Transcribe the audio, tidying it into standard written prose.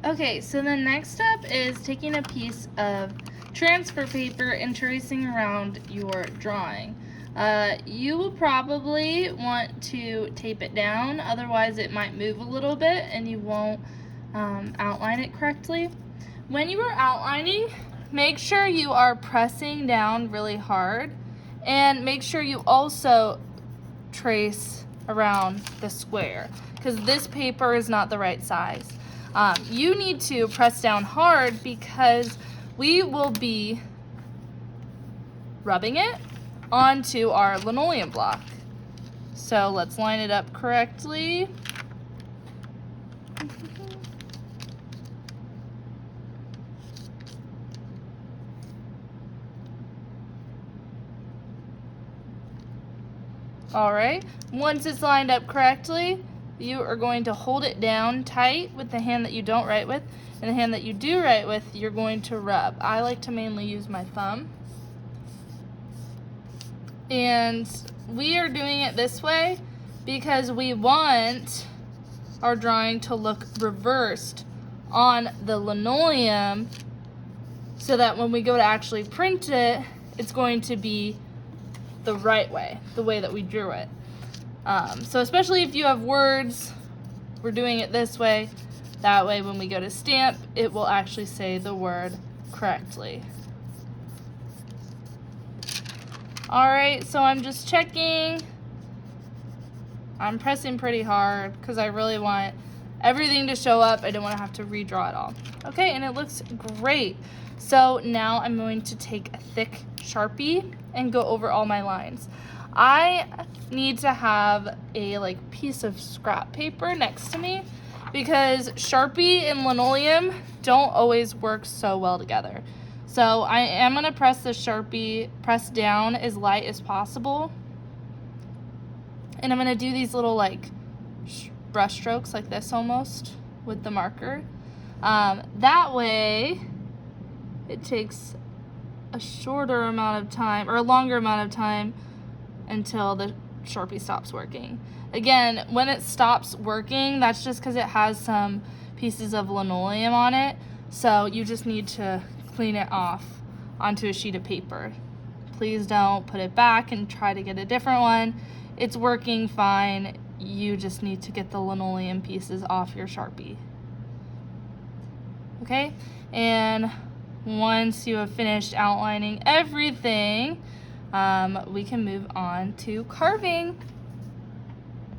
Okay, so the next step is taking a piece of transfer paper and tracing around your drawing. You will probably want to tape it down, otherwise it might move a little bit and you won't outline it correctly. When you are outlining, make sure you are pressing down really hard, and make sure you also trace around the square, because this paper is not the right size. You need to press down hard because we will be rubbing it onto our linoleum block. So let's line it up correctly. All right, once it's lined up correctly, you are going to hold it down tight with the hand that you don't write with, and the hand that you do write with, you're going to rub. I like to mainly use my thumb. And we are doing it this way because we want our drawing to look reversed on the linoleum, so that when we go to actually print it, it's going to be the right way, the way that we drew it. So especially if you have words, we're doing it this way. That way when we go to stamp, it will actually say the word correctly. All right, so I'm just checking. I'm pressing pretty hard because I really want everything to show up. I don't want to have to redraw it all. Okay, and it looks great. So now I'm going to take a thick Sharpie and go over all my lines. I need to have a piece of scrap paper next to me because Sharpie and linoleum don't always work so well together. So I am going to press the Sharpie, press down as light as possible. And I'm going to do these little brush strokes like this almost with the marker. That way it takes a shorter amount of time, or a longer amount of time, until the Sharpie stops working. Again, when it stops working, that's just because it has some pieces of linoleum on it. So you just need to clean it off onto a sheet of paper. Please don't put it back and try to get a different one. It's working fine. You just need to get the linoleum pieces off your Sharpie. Okay, and once you have finished outlining everything, we can move on to carving.